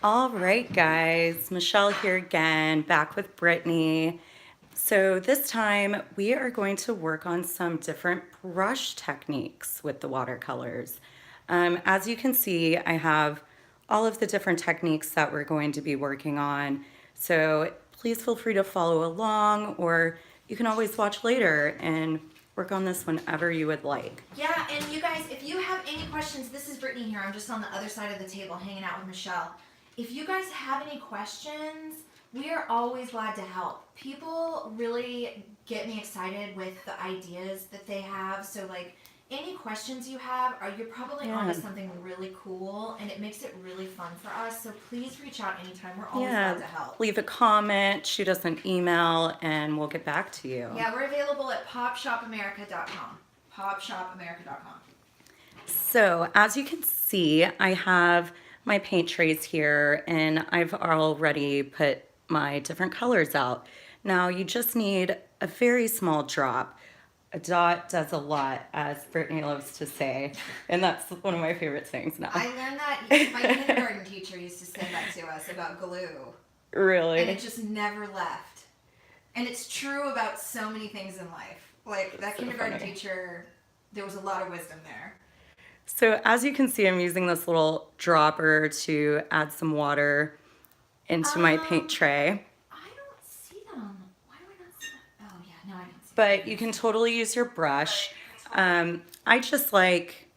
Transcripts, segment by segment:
All right, guys, Michelle here again, back with Brittany. So this time we are going to work on some different brush techniques with the watercolors. As you can see, I have all of the different techniques that we're going to be working on. So please feel free to follow along, or you can always watch later and work on this whenever you would like. Yeah, and you guys, if you have any questions, this is Brittany here. I'm just on the other side of the table hanging out with Michelle. If you guys have any questions, we are always glad to help. People really get me excited with the ideas that they have. So, like, any questions you have, you're probably onto something really cool, and it makes it really fun for us. So please reach out anytime. We're always glad to help. Leave a comment, shoot us an email, and we'll get back to you. Yeah, we're available at popshopamerica.com. popshopamerica.com. So as you can see, I have my paint trays here, and I've already put my different colors out. Now you just need a very small drop. A dot does a lot, as Brittany loves to say, and that's one of my favorite things now. I learned that my kindergarten teacher used to say that to us about glue. Really? And it just never left. And it's true about so many things in life. Like, that kindergarten teacher, there was a lot of wisdom there. So as you can see, I'm using this little dropper to add some water into my paint tray. I don't see them. Why do I not see them? Oh, yeah, no, I don't see them. But you can totally use your brush. I just like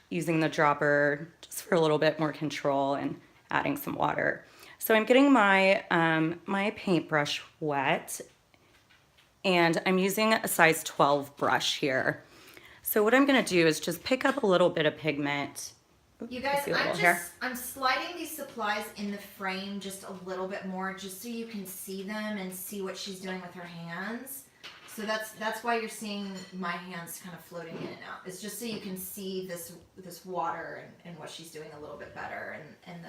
using the dropper just for a little bit more control and adding some water. So I'm getting my, my paintbrush wet, and I'm using a size 12 brush here. So what I'm gonna do is just pick up a little bit of pigment. You guys, I'm sliding these supplies in the frame just a little bit more, just so you can see them and see what she's doing with her hands. So that's why you're seeing my hands kind of floating in and out. It's just so you can see this water and what she's doing a little bit better, and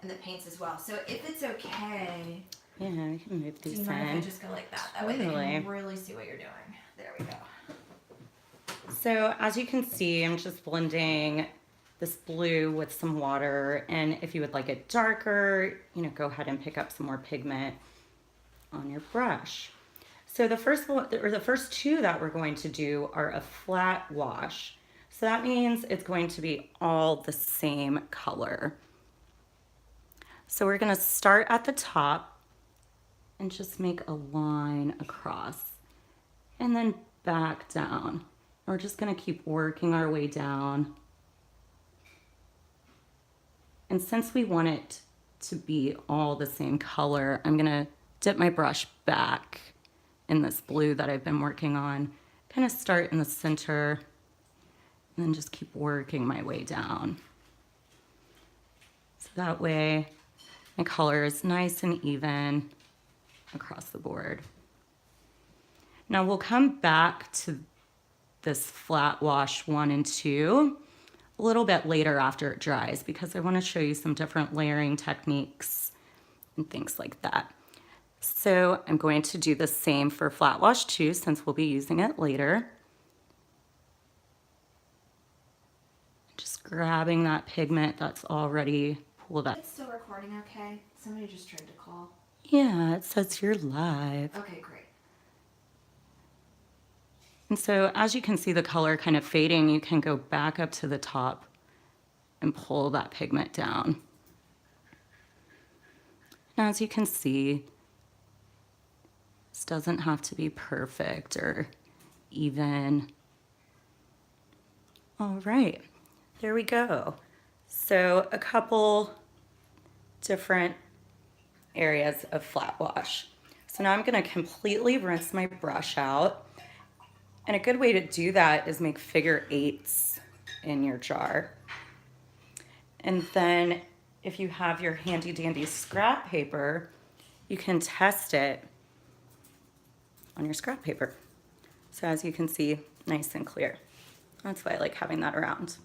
the paints as well. So if it's okay, yeah, I can move these in. Do you mind if I just go like that? That way they can really see what you're doing. There we go. So as you can see, I'm just blending this blue with some water, and if you would like it darker, you know, go ahead and pick up some more pigment on your brush. So the first one, or the first two that we're going to do are a flat wash. So that means it's going to be all the same color. So we're going to start at the top and just make a line across, and then back down. We're just going to keep working our way down. And since we want it to be all the same color, I'm going to dip my brush back in this blue that I've been working on. Kind of start in the center and then just keep working my way down. So that way my color is nice and even across the board. Now we'll come back to this flat wash 1 and 2 a little bit later after it dries, because I want to show you some different layering techniques and things like that. So I'm going to do the same for flat wash 2, since we'll be using it later. Just grabbing that pigment that's already pulled up. It's still recording, okay? Somebody just tried to call. Yeah, it says you're live. Okay, great. And so as you can see the color kind of fading, you can go back up to the top and pull that pigment down. Now, as you can see, this doesn't have to be perfect or even. All right, there we go. So a couple different areas of flat wash. So now I'm gonna completely rinse my brush out. And a good way to do that is make figure 8s in your jar. And then if you have your handy dandy scrap paper, you can test it on your scrap paper. So as you can see, nice and clear. That's why I like having that around.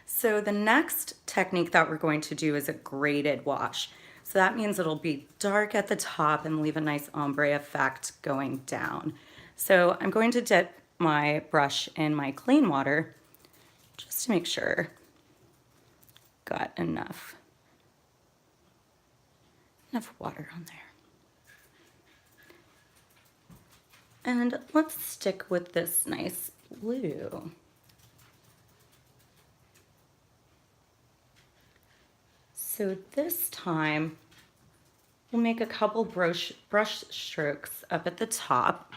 So the next technique that we're going to do is a graded wash. So that means it'll be dark at the top and leave a nice ombre effect going down. So I'm going to dip my brush in my clean water just to make sure got enough enough water on there. And let's stick with this nice blue. So this time, we'll make a couple brush strokes up at the top.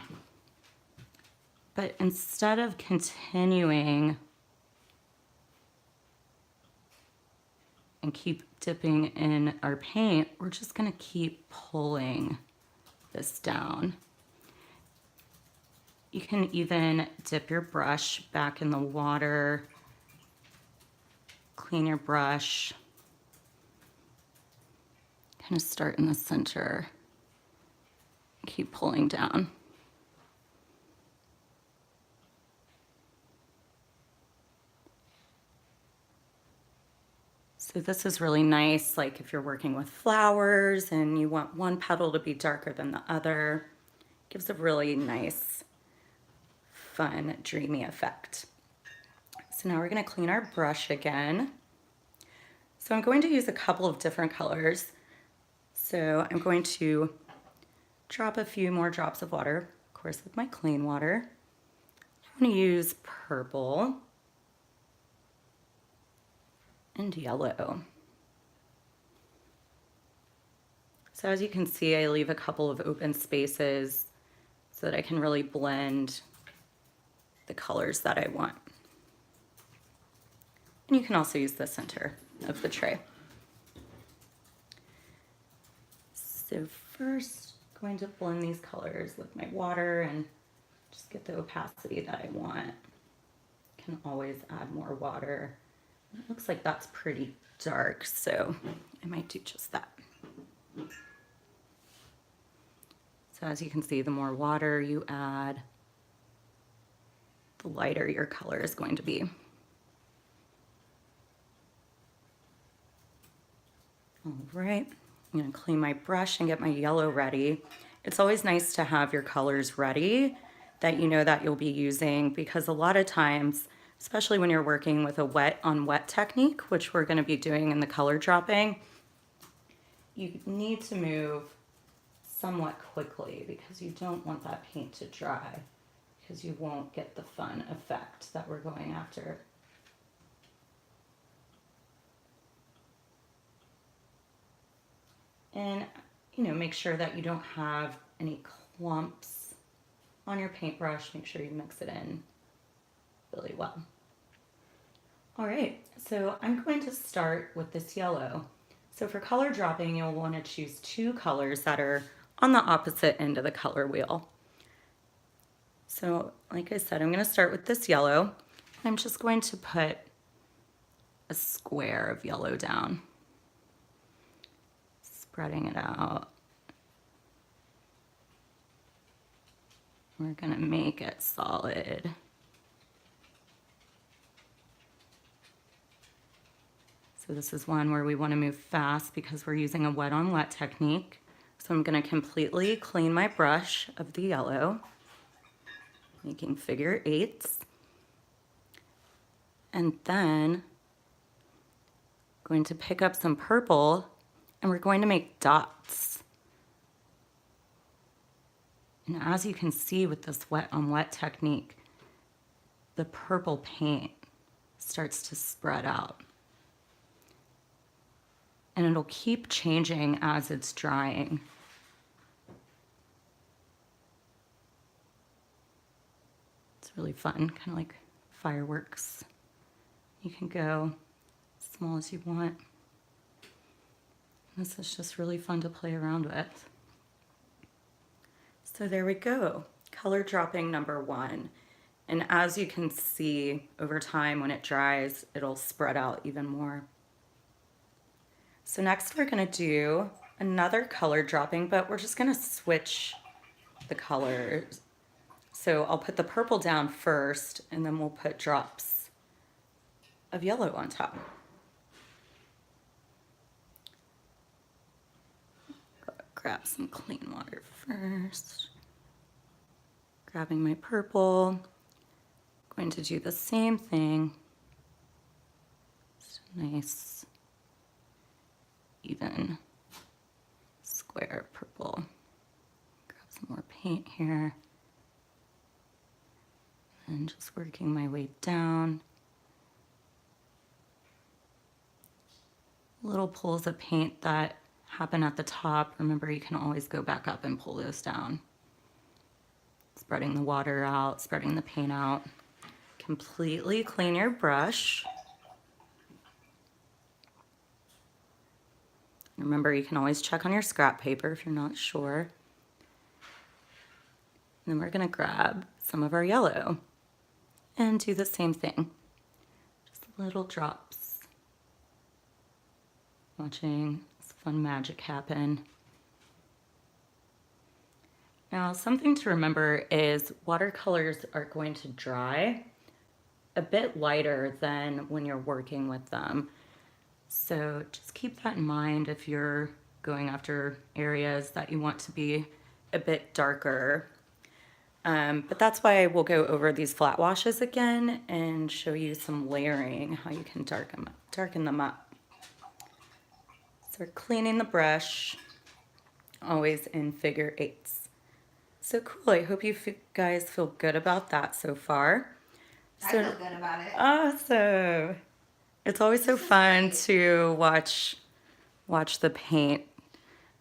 But instead of continuing and keep dipping in our paint, we're just gonna keep pulling this down. You can even dip your brush back in the water, clean your brush, kind of start in the center, keep pulling down. So this is really nice, like if you're working with flowers and you want one petal to be darker than the other, gives a really nice, fun, dreamy effect. So now we're gonna clean our brush again. So I'm going to use a couple of different colors. So I'm going to drop a few more drops of water, of course with my clean water. I'm gonna use purple and yellow. So as you can see, I leave a couple of open spaces so that I can really blend the colors that I want. And you can also use the center of the tray. So first, I'm going to blend these colors with my water and just get the opacity that I want. Can always add more water. It looks like that's pretty dark, so I might do just that. So as you can see, the more water you add, the lighter your color is going to be. All right, I'm gonna clean my brush and get my yellow ready. It's always nice to have your colors ready that you know that you'll be using, because a lot of times, especially when you're working with a wet on wet technique, which we're gonna be doing in the color dropping, you need to move somewhat quickly because you don't want that paint to dry, because you won't get the fun effect that we're going after. And, you know, make sure that you don't have any clumps on your paintbrush. Make sure you mix it in really well. All right, so I'm going to start with this yellow. So for color dropping, you'll want to choose two colors that are on the opposite end of the color wheel. So like I said, I'm going to start with this yellow. I'm just going to put a square of yellow down, spreading it out. We're going to make it solid. So this is one where we want to move fast because we're using a wet on wet technique. So I'm going to completely clean my brush of the yellow, making figure eights. And then going to pick up some purple and we're going to make dots. And as you can see with this wet on wet technique, the purple paint starts to spread out. And it'll keep changing as it's drying. It's really fun, kind of like fireworks. You can go as small as you want. This is just really fun to play around with. So there we go, color dropping number one. And as you can see, over time when it dries, it'll spread out even more. So next we're gonna do another color dropping, but we're just gonna switch the colors. So I'll put the purple down first, and then we'll put drops of yellow on top. Grab some clean water first. Grabbing my purple. Going to do the same thing. Just nice, even square purple. Grab some more paint here. And just working my way down. Little pools of paint that happen at the top. Remember, you can always go back up and pull those down. Spreading the water out, spreading the paint out. Completely clean your brush. Remember, you can always check on your scrap paper if you're not sure. And then we're gonna grab some of our yellow and do the same thing. Just little drops. Watching this fun magic happen. Now, something to remember is watercolors are going to dry a bit lighter than when you're working with them. So just keep that in mind if you're going after areas that you want to be a bit darker. But that's why we'll go over these flat washes again and show you some layering, how you can darken them up. So we're cleaning the brush, always in figure eights. So cool, I hope you guys feel good about that so far. I feel good about it. Awesome. It's always so fun to watch the paint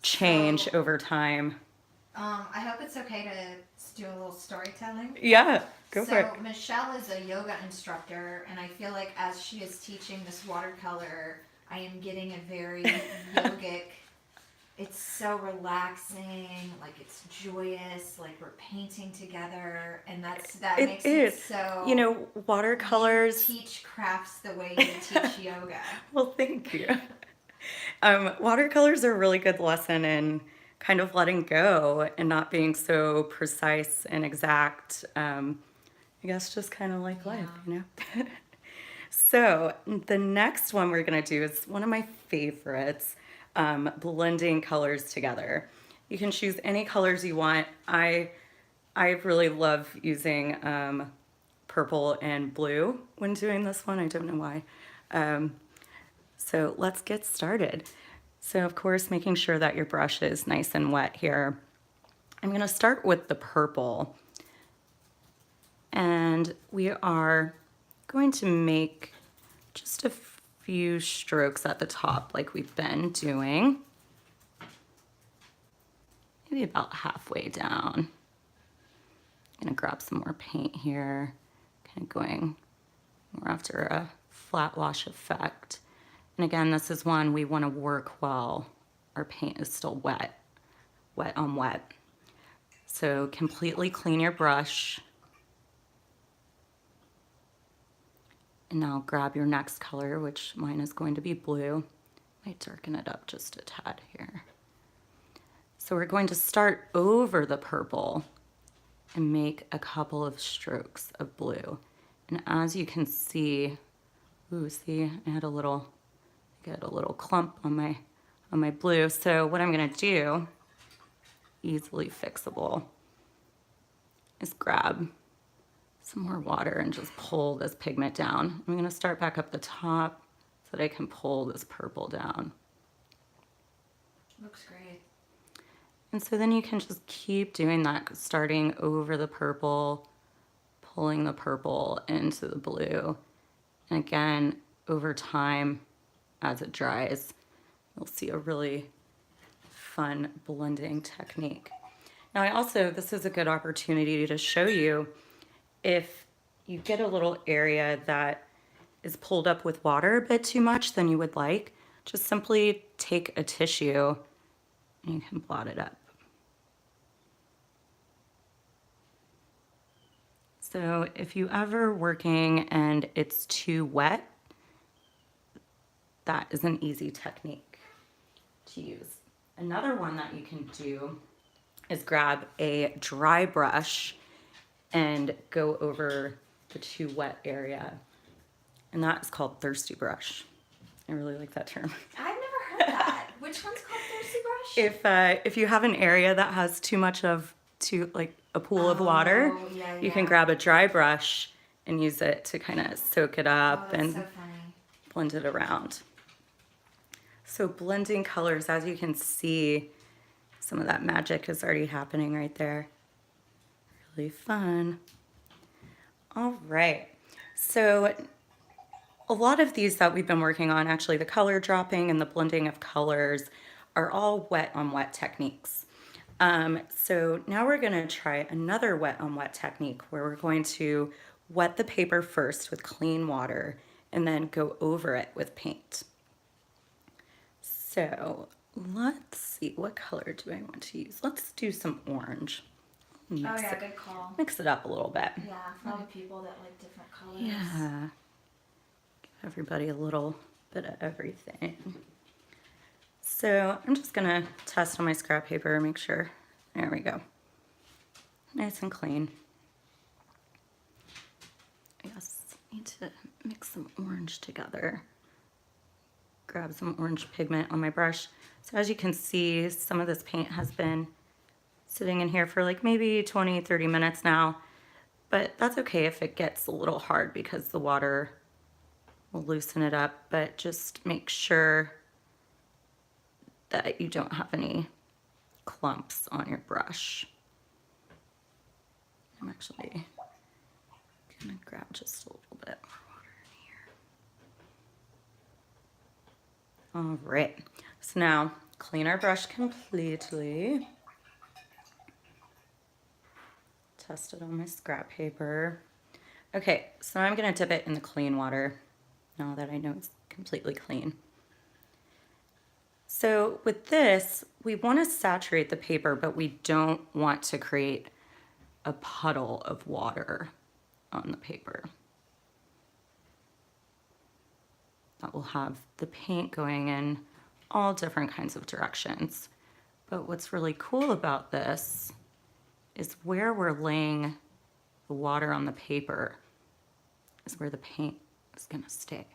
change over time. I hope it's okay to do a little storytelling. Yeah, go for it. So Michelle is a yoga instructor, and I feel like as she is teaching this watercolor, I am getting a very yogic. It's so relaxing, like it's joyous, like we're painting together, and that makes it so. You know, watercolors. You teach crafts the way you teach yoga. Well, thank you. Watercolors are a really good lesson in kind of letting go and not being so precise and exact. I guess just kind of like life, you know? So the next one we're gonna do is one of my favorites, blending colors together. You can choose any colors you want. I really love using purple and blue when doing this one. I don't know why. So let's get started. So of course, making sure that your brush is nice and wet here. I'm gonna start with the purple. And we are going to make just a few strokes at the top like we've been doing. Maybe about halfway down. I'm gonna grab some more paint here, kind of going more after a flat wash effect. And again, this is one we want to work while our paint is still wet on wet. So completely clean your brush. And now grab your next color, which mine is going to be blue. Might darken it up just a tad here. So we're going to start over the purple and make a couple of strokes of blue. And as you can see, ooh, see, I had a little clump on my blue. So what I'm gonna do, easily fixable, is grab some more water and just pull this pigment down. I'm gonna start back up the top so that I can pull this purple down. Looks great. And so then you can just keep doing that, starting over the purple, pulling the purple into the blue. And again, over time, as it dries, you'll see a really fun blending technique. Now this is a good opportunity to show you if you get a little area that is pulled up with water a bit too much than you would like, just simply take a tissue and you can blot it up. So if you ever working and it's too wet, that is an easy technique to use. Another one that you can do is grab a dry brush and go over the too wet area. And that is called thirsty brush. I really like that term. I've never heard that. Which one's called thirsty brush? If you have an area that has too much of like a pool of water, you can grab a dry brush and use it to kind of soak it up and so blend it around. So blending colors, as you can see, Some of that magic is already happening right there. Really fun. All right. So a lot of these that we've been working on, actually the color dropping and the blending of colors, are all wet on wet techniques. So now we're gonna try another wet on wet technique where we're going to wet the paper first with clean water and then go over it with paint. So let's see, what color do I want to use? Let's do some orange. Oh yeah, good call. Mix it up a little bit. Yeah, for all the people that like different colors. Yeah. Give everybody a little bit of everything. So I'm just gonna test on my scrap paper, make sure. There we go. Nice and clean. Yes, need to mix some orange together. Grab some orange pigment on my brush. So as you can see, some of this paint has been sitting in here for like maybe 20, 30 minutes now, but that's okay if it gets a little hard because the water will loosen it up, but just make sure that you don't have any clumps on your brush. I'm actually gonna grab just a little bit more water in here. All right, so now clean our brush completely. Test it on my scrap paper. Okay, so I'm gonna dip it in the clean water now that I know it's completely clean. So with this, we want to saturate the paper, but we don't want to create a puddle of water on the paper. That will have the paint going in all different kinds of directions. But what's really cool about this is where we're laying the water on the paper is where the paint is gonna stay.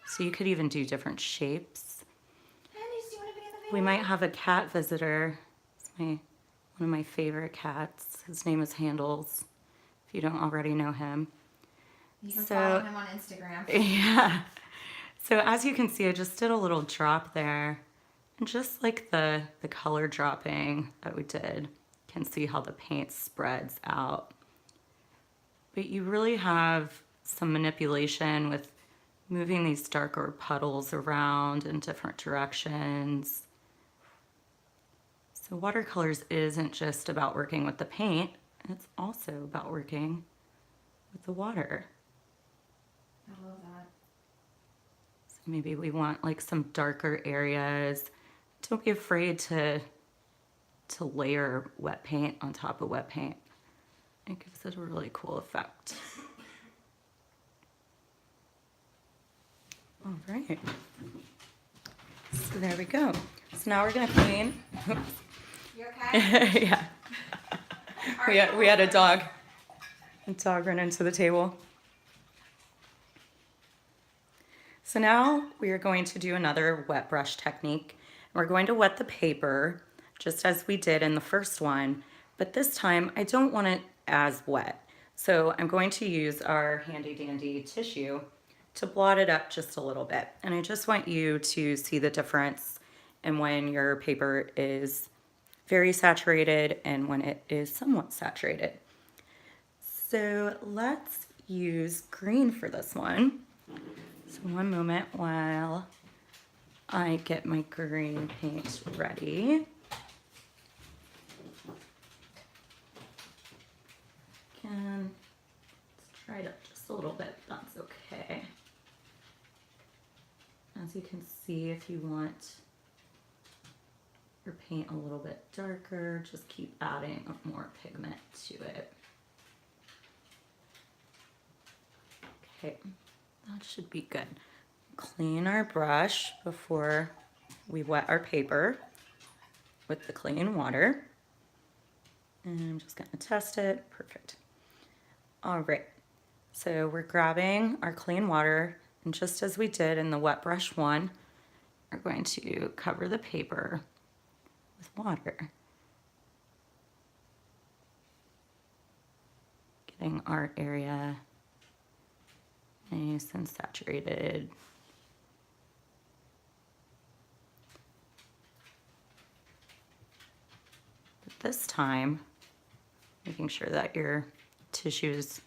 So you could even do different shapes. We might have a cat visitor. It's one of my favorite cats. His name is Handles, if you don't already know him. You can follow him on Instagram. Yeah. So as you can see, I just did a little drop there. And just like the color dropping that we did, you can see how the paint spreads out. But you really have some manipulation with moving these darker puddles around in different directions. So watercolors isn't just about working with the paint, it's also about working with the water. I love that. So maybe we want like some darker areas. Don't be afraid to layer wet paint on top of wet paint. It gives it a really cool effect. All right. So there we go. So now we're gonna clean. You okay? Yeah. We had a dog run into the table. So now we are going to do another wet brush technique. We're going to wet the paper just as we did in the first one, but this time I don't want it as wet. So I'm going to use our handy dandy tissue to blot it up just a little bit. And I just want you to see the difference in when your paper is very saturated and when it is somewhat saturated. So let's use green for this one. So one moment while I get my green paint ready. Let's try it up just a little bit, that's okay. As you can see, if you want your paint a little bit darker, just keep adding more pigment to it. Okay, that should be good. Clean our brush before we wet our paper with the clean water. And I'm just gonna test it, perfect. All right, so we're grabbing our clean water, and just as we did in the wet brush one, we're going to cover the paper with water. Getting our area nice and saturated. this time, making sure that your tissue is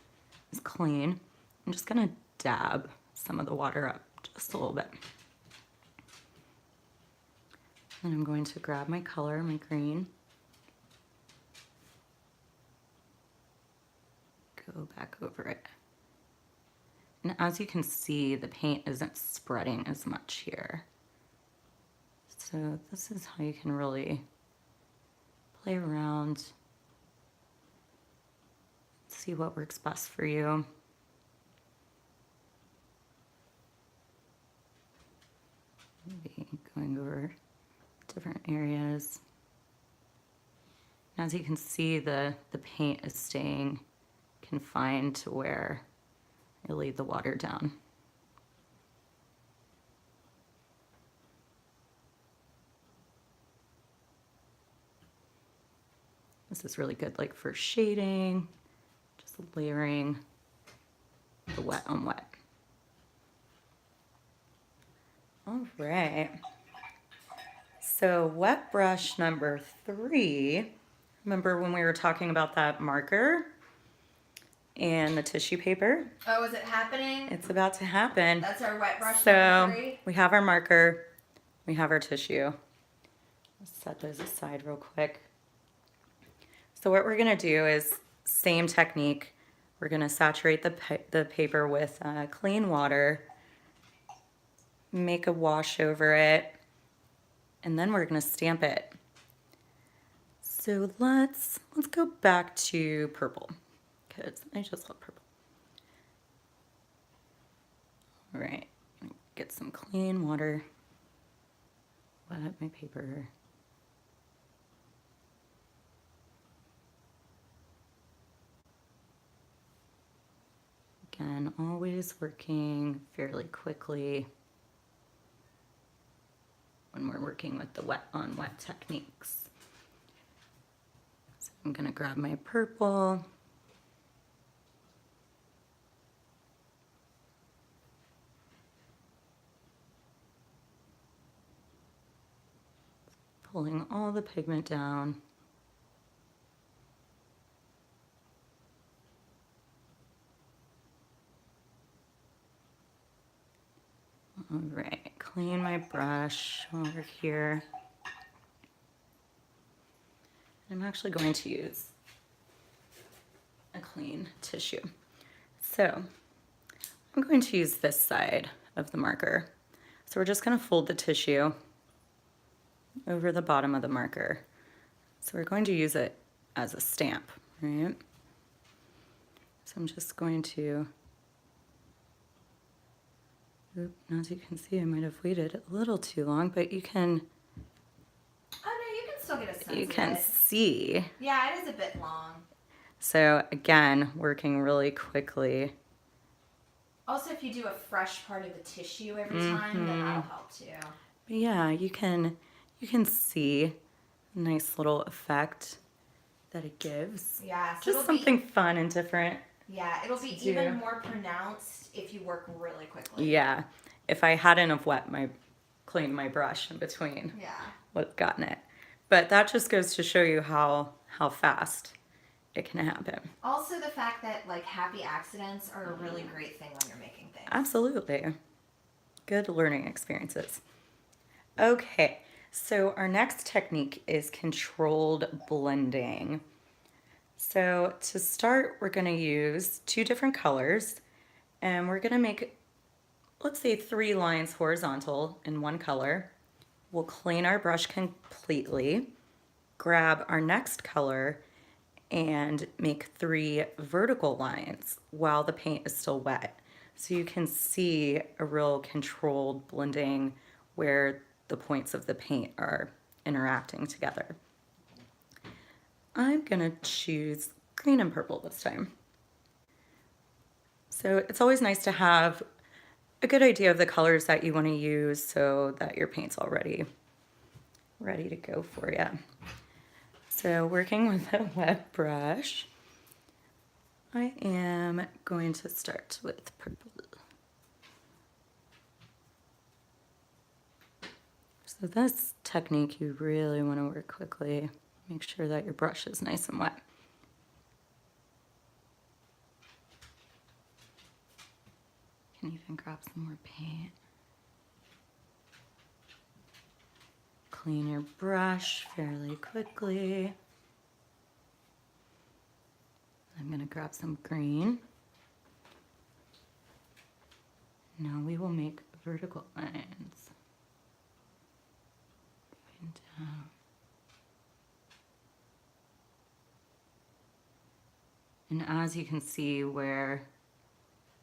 clean, I'm just gonna dab some of the water up just a little bit. And I'm going to grab my color, my green, go back over it. And as you can see, the paint isn't spreading as much here. So this is how you can really play around, see what works best for you. Maybe going over different areas. As you can see, the paint is staying confined to where I laid the water down. This is really good like for shading, just layering the wet on wet. All right. So wet brush number 3. Remember when we were talking about that marker and the tissue paper? Oh, is it happening? It's about to happen. That's our wet brush So number 3. we have our marker, we have our tissue. Let's set those aside real quick. So what we're gonna do is same technique. We're gonna saturate the paper with clean water, make a wash over it, and then we're gonna stamp it. So let's go back to purple, because I just love purple. All right, get some clean water, wet up my paper. Again, always working fairly quickly when we're working with the wet on wet techniques. So I'm gonna grab my purple. Pulling all the pigment down. All right, clean my brush over here. I'm actually going to use a clean tissue. So I'm going to use this side of the marker. So we're just going to fold the tissue over the bottom of the marker. So we're going to use it as a stamp, right? So I'm just going to, as you can see, I might have waited a little too long, but you can, Oh no, you can still get a sense you of can it. see. Yeah, it is a bit long. So again, working really quickly. Also, if you do a fresh part of the tissue every time, then that'll help too. But yeah, you can see a nice little effect that it gives. Yeah, so Just it'll something fun and different. Yeah, it'll be do. even more pronounced if you work really quickly. Yeah, if I hadn't have cleaned my brush in between, Yeah. would have gotten it. But that just goes to show you how fast it can happen. Also, the fact that like happy accidents are a really great thing when you're making things. Absolutely. Good learning experiences. Okay, so our next technique is controlled blending. So to start, we're going to use 2 different colors, and we're going to make, let's say, 3 lines horizontal in one color. We'll clean our brush completely, grab our next color, and make 3 vertical lines while the paint is still wet. So you can see a real controlled blending where the points of the paint are interacting together. I'm gonna choose green and purple this time. So it's always nice to have a good idea of the colors that you want to use so that your paint's already ready to go for you. So working with a wet brush, I am going to start with purple. So this technique you really want to work quickly. Make sure that your brush is nice and wet. You can even grab some more paint. Clean your brush fairly quickly. I'm going to grab some green. Now we will make vertical lines. Going down. And as you can see where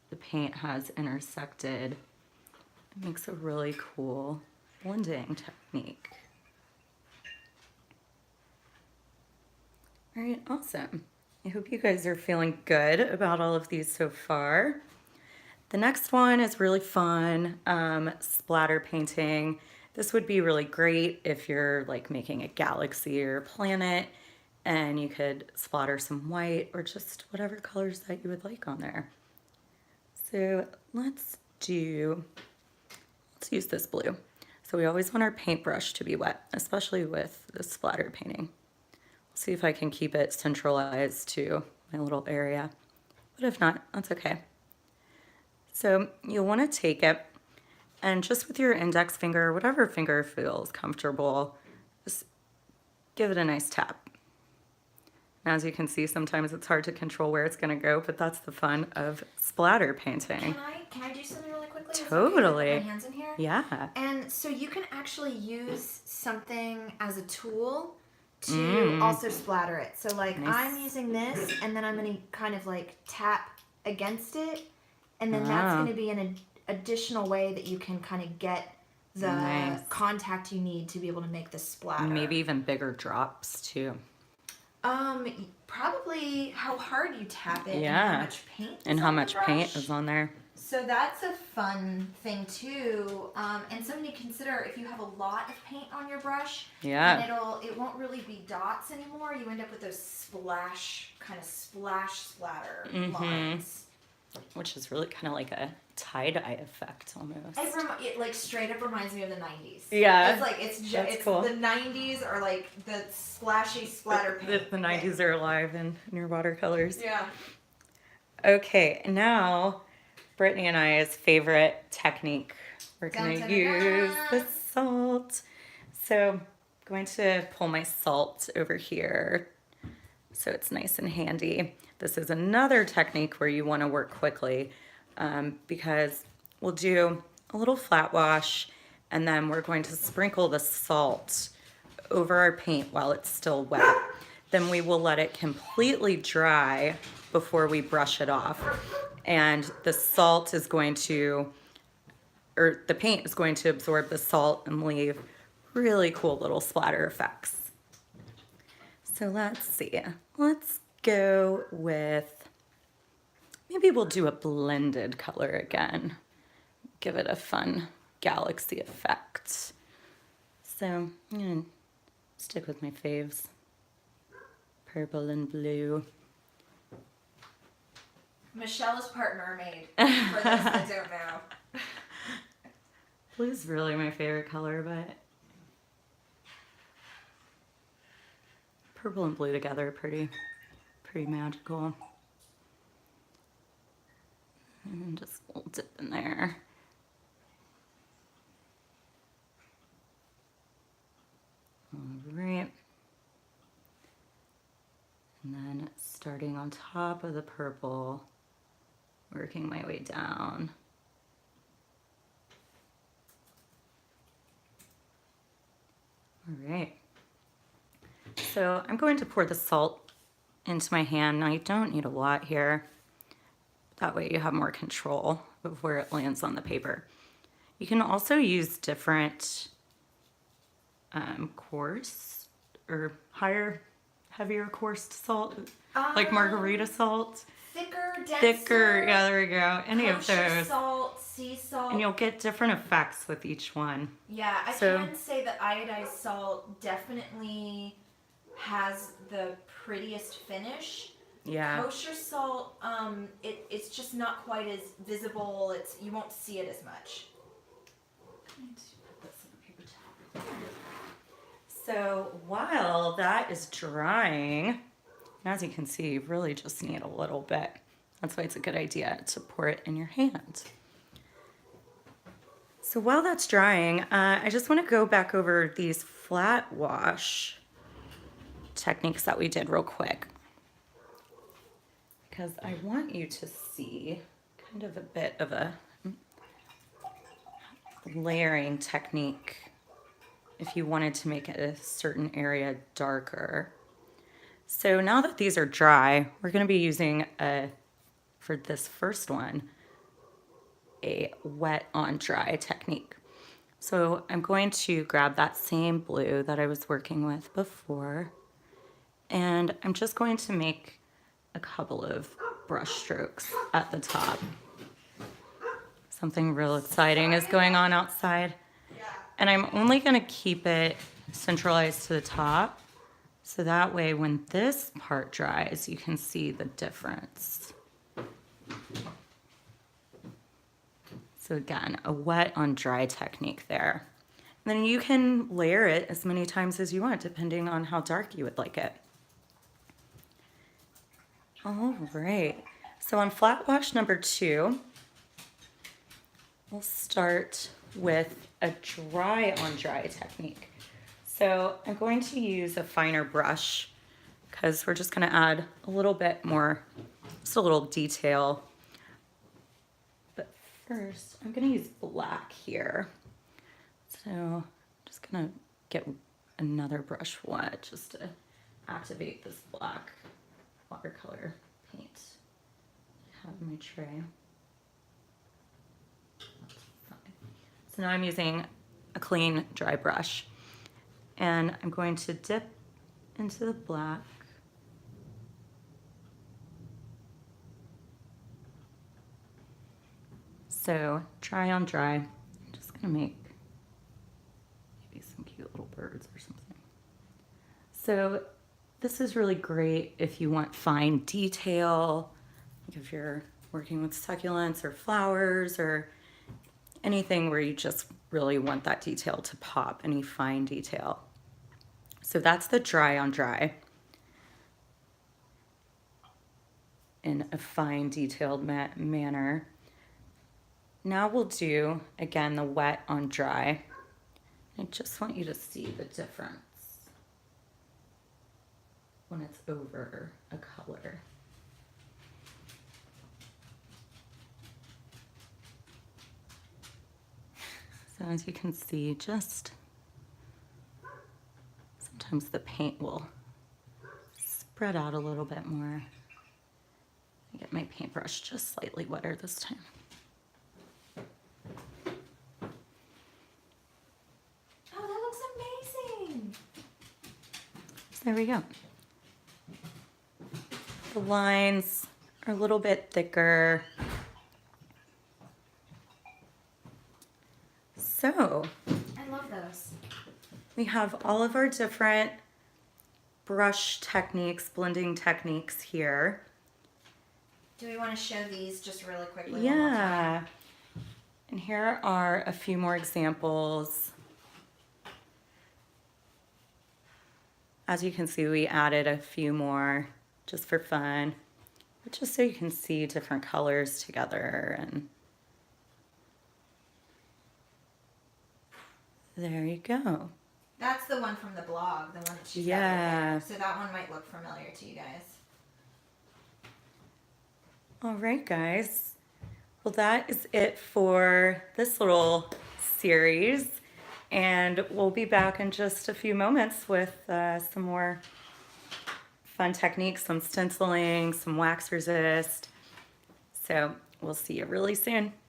the paint has intersected, it makes a really cool blending technique. All right, awesome. I hope you guys are feeling good about all of these so far. The next one is really fun, splatter painting. This would be really great if you're like making a galaxy or a planet and you could splatter some white or just whatever colors that you would like on there. So let's use this blue. So we always want our paintbrush to be wet, especially with the splatter painting. See if I can keep it centralized to my little area, but if not, that's okay. So you'll want to take it and just with your index finger, whatever finger feels comfortable, just give it a nice tap. As you can see, sometimes it's hard to control where it's going to go, but that's the fun of splatter painting. Can I do something really quickly? Totally. Okay, put my hands in here? Yeah. And so you can actually use something as a tool to also splatter it. So like Nice. I'm using this and then I'm going to kind of like tap against it and then that's going to be an additional way that you can kind of get the contact you need to be able to make this splatter. Maybe even bigger drops too. Probably how hard you tap it Yeah. and how much paint is And how on the much paint brush. is on there. So that's a fun thing too, and something to consider if you have a lot of paint on your brush. Yeah. And it won't really be dots anymore. You end up with those splash splatter lines. Which is really kind of like a tie-dye effect almost. It like straight up reminds me of the 90s. Yeah. It's like it's cool. The 90s are like the splashy splatter paint. The 90s are alive in your watercolors. Yeah. Okay, now Brittany and I's favorite technique. We're going to use the salt. So I'm going to pull my salt over here so it's nice and handy. This is another technique where you want to work quickly because we'll do a little flat wash and then we're going to sprinkle the salt over our paint while it's still wet. Then we will let it completely dry before we brush it off. And the salt is going to, or the paint is going to absorb the salt and leave really cool little splatter effects. So let's see. Let's go with, maybe we'll do a blended color again. Give it a fun galaxy effect. So I'm going to stick with my faves. Purple and blue. Michelle is part mermaid, for those that don't know. Blue's really my favorite color, but purple and blue together are pretty magical. And just a little dip in there. All right. And then starting on top of the purple, working my way down. All right. So I'm going to pour the salt into my hand. Now you don't need a lot here. That way you have more control of where it lands on the paper. You can also use different coarse or heavier coursed salt, like margarita salt. Thicker, Yeah, there we go. Any of those. Salt, sea salt. And you'll get different effects with each one. Yeah, I So- can say that iodized salt definitely has the prettiest finish. Yeah. Kosher salt, it's just not quite as visible. You won't see it as much. So while that is drying, as you can see, you really just need a little bit. That's why it's a good idea to pour it in your hand. So while that's drying, I just want to go back over these flat wash techniques that we did real quick, because I want you to see kind of a bit of a layering technique if you wanted to make a certain area darker. So now that these are dry, we're going to be using for this first one, a wet on dry technique. So I'm going to grab that same blue that I was working with before, and I'm just going to make a couple of brush strokes at the top. Something real exciting is going on outside. And I'm only going to keep it centralized to the top, so that way when this part dries, you can see the difference. So again, a wet on dry technique there. And then you can layer it as many times as you want, depending on how dark you would like it. All right, so on flat wash number 2, we'll start with a dry on dry technique. So I'm going to use a finer brush because we're just going to add a little bit more, just a little detail. But first, I'm going to use black here. So I'm just going to get another brush wet just to activate this black watercolor paint I have in my tray. So now I'm using a clean dry brush, and I'm going to dip into the black. So dry on dry. I'm just gonna make maybe some cute little birds or something. So this is really great if you want fine detail, like if you're working with succulents or flowers or anything where you just really want that detail to pop, any fine detail. So that's the dry on dry in a fine detailed manner. Now we'll do, again, the wet on dry. I just want you to see the difference when it's over a color. So as you can see, just sometimes the paint will spread out a little bit more. I get my paintbrush just slightly wetter this time. Oh, that looks amazing. So there we go. The lines are a little bit thicker. So I love those. we have all of our different brush techniques, blending techniques here. Do we want to show these just really quickly? One more time? Yeah. And here are a few more examples. As you can see, we added a few more just for fun, but just so you can see different colors together. And there you go. That's the one from the blog, the one that she's got Yeah. right there. So that one might look familiar to you guys. All right, guys. Well, that is it for this little series. And we'll be back in just a few moments with some more fun techniques, some stenciling, some wax resist. So we'll see you really soon.